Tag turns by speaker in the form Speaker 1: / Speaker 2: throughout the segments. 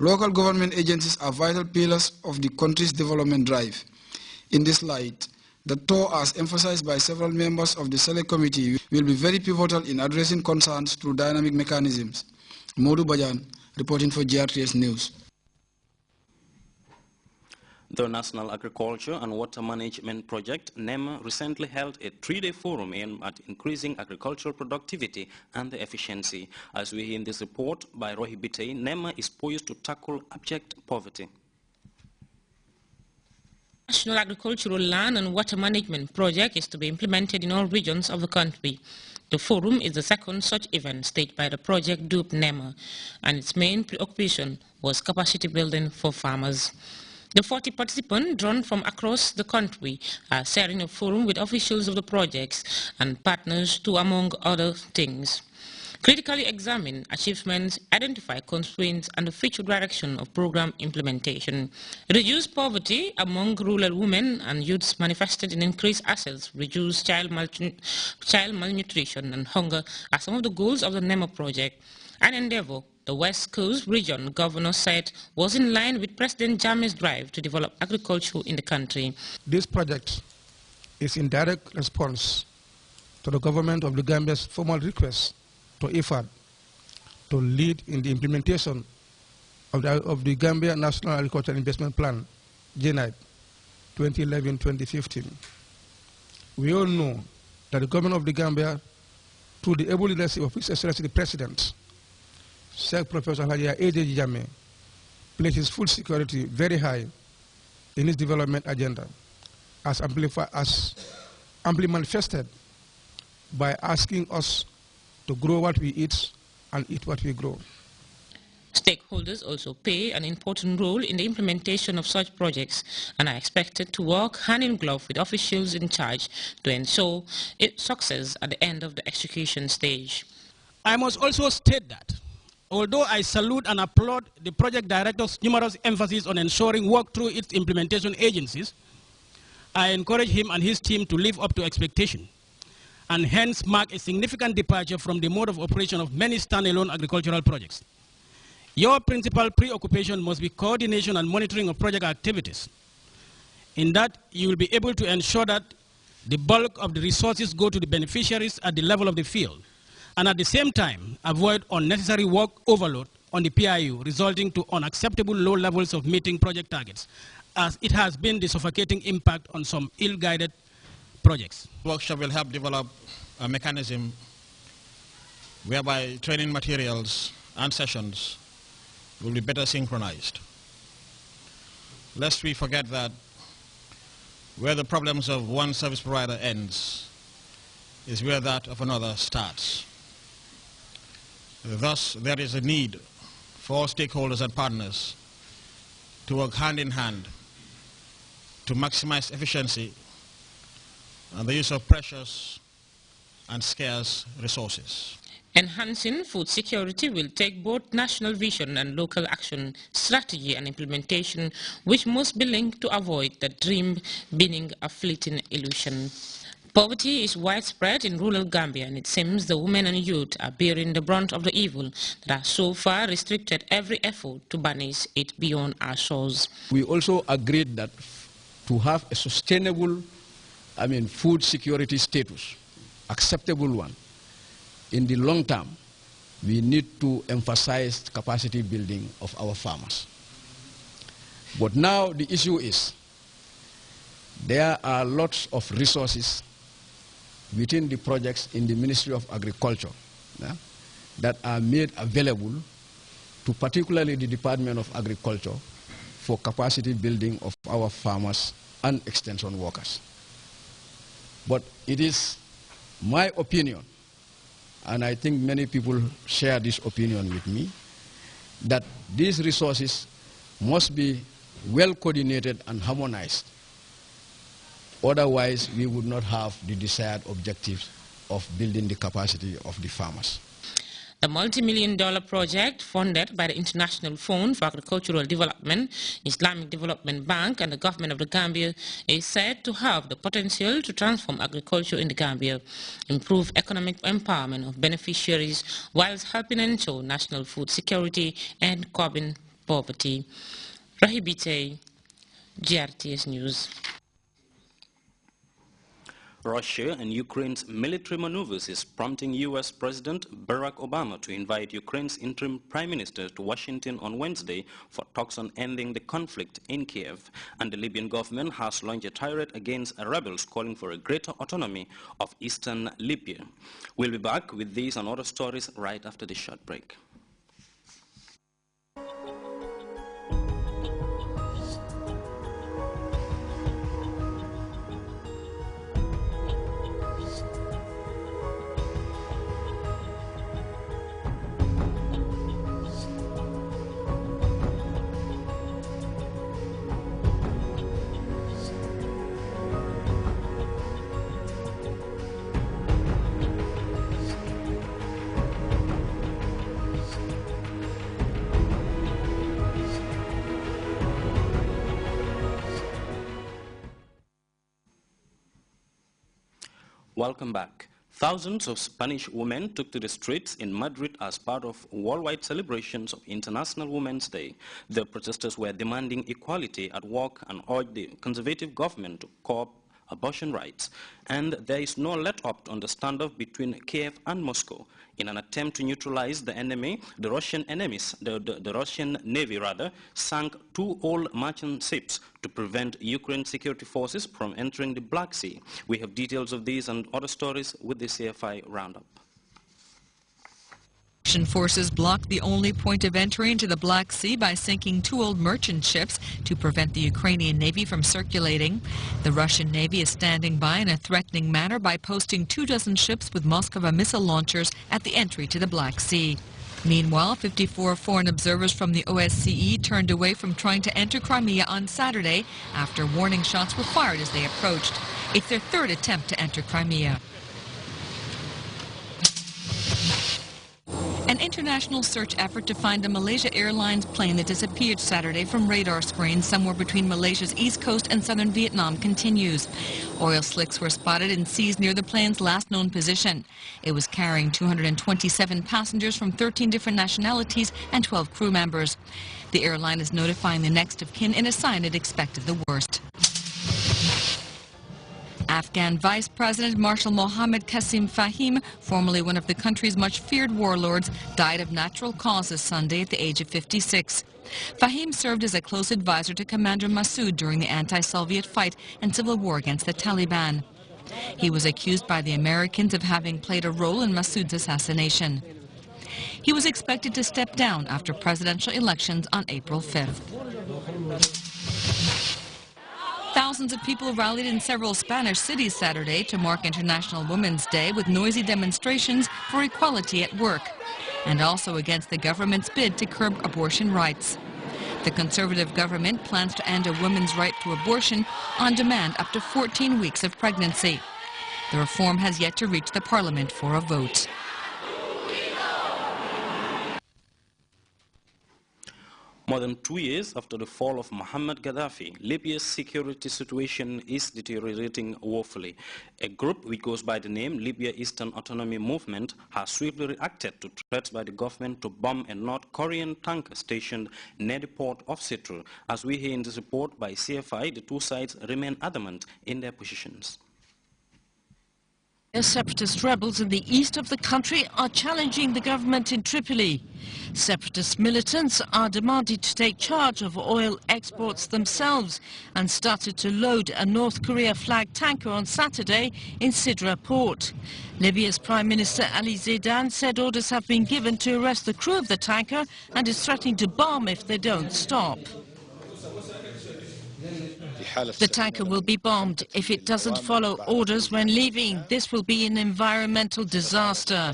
Speaker 1: Local government agencies are vital pillars of the country's development drive. In this light, the tour, as emphasized by several members of the Select Committee, will be very pivotal in addressing concerns through dynamic mechanisms. Modou Bajan, reporting for Grts News.
Speaker 2: The National Agriculture and Water Management Project, NEMA, recently held a 3-day forum aimed at increasing agricultural productivity and efficiency. As we hear in this report by Rohi Bitey, NEMA is poised to tackle abject poverty.
Speaker 3: National Agricultural Land and Water Management Project is to be implemented in all regions of the country. The forum is the second such event staged by the project dubbed NEMA, and its main preoccupation was capacity building for farmers. The 40 participants, drawn from across the country, are sharing a forum with officials of the projects and partners to, among other things, critically examine achievements, identify constraints, and the future direction of program implementation. Reduce poverty among rural women and youths manifested in increased access, reduce child malnutrition and hunger are some of the goals of the NEMA project. An endeavor the West Coast region governor said was in line with President Jammeh's drive to develop agriculture in the country.
Speaker 4: This project is in direct response to the government of the Gambia's formal request to IFAD to lead in the implementation of the Gambia National Agricultural Investment Plan, GNIP, 2011-2015. We all know that the government of the Gambia, through the able leadership of His Excellency the President, Sheikh Professor Haji A.J. Jammeh, places food security very high in its development agenda, as amply manifested by asking us to grow what we eat and eat what we grow.
Speaker 3: Stakeholders also play an important role in the implementation of such projects and are expected to work hand in glove with officials in charge to ensure its success at the end of the execution stage.
Speaker 5: I must also state that although I salute and applaud the project director's numerous emphasis on ensuring work through its implementation agencies, I encourage him and his team to live up to expectation and hence mark a significant departure from the mode of operation of many standalone agricultural projects. Your principal preoccupation must be coordination and monitoring of project activities. In that, you will be able to ensure that the bulk of the resources go to the beneficiaries at the level of the field, and at the same time, avoid unnecessary work overload on the PIU, resulting to unacceptable low levels of meeting project targets, as it has been the suffocating impact on some ill-guided projects.
Speaker 6: The workshop will help develop a mechanism whereby training materials and sessions will be better synchronized. Lest we forget that where the problems of one service provider ends is where that of another starts. Thus, there is a need for all stakeholders and partners to work hand in hand to maximize efficiency and the use of precious and scarce resources.
Speaker 3: Enhancing food security will take both national vision and local action, strategy and implementation, which must be linked to avoid the dream being a fleeting illusion. Poverty is widespread in rural Gambia, and it seems the women and youth are bearing the brunt of the evil that has so far restricted every effort to banish it beyond our shores.
Speaker 7: We also agreed that to have a sustainable, food security status, acceptable one, in the long term, we need to emphasize capacity building of our farmers. But now the issue is, there are lots of resources within the projects in the Ministry of Agriculture that are made available to particularly the Department of Agriculture for capacity building of our farmers and extension workers. But it is my opinion, and I think many people share this opinion with me, that these resources must be well coordinated and harmonized. Otherwise, we would not have the desired objectives of building the capacity of the farmers.
Speaker 3: The multi-million-dollar project funded by the International Fund for Agricultural Development, Islamic Development Bank, and the government of the Gambia is said to have the potential to transform agriculture in the Gambia, improve economic empowerment of beneficiaries, whilst helping ensure national food security and curbing poverty. Rahibite, GRTS News.
Speaker 2: Russia and Ukraine's military maneuvers is prompting U.S. President Barack Obama to invite Ukraine's interim prime minister to Washington on Wednesday for talks on ending the conflict in Kiev. And the Libyan government has launched a tirade against rebels calling for a greater autonomy of eastern Libya. We'll be back with these and other stories right after this short break. Welcome back. Thousands of Spanish women took to the streets in Madrid as part of worldwide celebrations of International Women's Day. The protesters were demanding equality at work and urged the conservative government to curb abortion rights. And there is no let-up on the standoff between Kiev and Moscow. In an attempt to neutralize the enemy, the Russian Navy sank 2 old merchant ships to prevent Ukraine security forces from entering the Black Sea. We have details of these and other stories with the CFI Roundup.
Speaker 8: Russian forces blocked the only point of entry into the Black Sea by sinking 2 old merchant ships to prevent the Ukrainian Navy from circulating. The Russian Navy is standing by in a threatening manner by posting 24 ships with Moskva missile launchers at the entry to the Black Sea. Meanwhile, 54 foreign observers from the OSCE turned away from trying to enter Crimea on Saturday after warning shots were fired as they approached. It's their 3rd attempt to enter Crimea. An international search effort to find a Malaysia Airlines plane that disappeared Saturday from radar screens somewhere between Malaysia's east coast and southern Vietnam continues. Oil slicks were spotted in seas near the plane's last known position. It was carrying 227 passengers from 13 different nationalities and 12 crew members. The airline is notifying the next of kin in a sign it expected the worst. Afghan Vice President Marshal Mohammad Qasim Fahim, formerly one of the country's much feared warlords, died of natural causes Sunday at the age of 56. Fahim served as a close advisor to Commander Massoud during the anti-Soviet fight and civil war against the Taliban. He was accused by the Americans of having played a role in Massoud's assassination. He was expected to step down after presidential elections on April 5th. Thousands of people rallied in several Spanish cities Saturday to mark International Women's Day with noisy demonstrations for equality at work and also against the government's bid to curb abortion rights. The conservative government plans to end a woman's right to abortion on demand up to 14 weeks of pregnancy. The reform has yet to reach the parliament for a vote.
Speaker 2: More than 2 years after the fall of Muammar Gaddafi, Libya's security situation is deteriorating woefully. A group which goes by the name Libya Eastern Autonomy Movement has swiftly reacted to threats by the government to bomb a North Korean tanker stationed near the port of Sirte. As we hear in this report by CFI, the two sides remain adamant in their positions.
Speaker 9: Separatist rebels in the east of the country are challenging the government in Tripoli. Separatist militants are demanded to take charge of oil exports themselves and started to load a North Korea flagged tanker on Saturday in Sidra port. Libya's Prime Minister Ali Zaidan said orders have been given to arrest the crew of the tanker and is threatening to bomb if they don't stop. The tanker will be bombed if it doesn't follow orders when leaving. This will be an environmental disaster.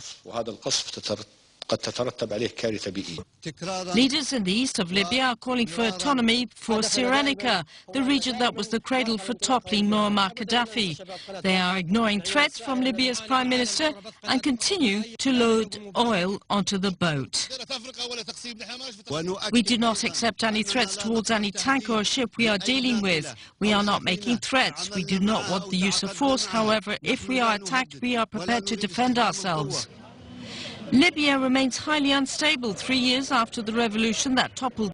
Speaker 9: Leaders in the east of Libya are calling for autonomy for Cyrenaica, the region that was the cradle for toppling Muammar Gaddafi. They are ignoring threats from Libya's Prime Minister and continue to load oil onto the boat. We do not accept any threats towards any tanker or ship we are dealing with. We are not making threats. We do not want the use of force. However, if we are attacked, we are prepared to defend ourselves. Libya remains highly unstable 3 years after the revolution that toppled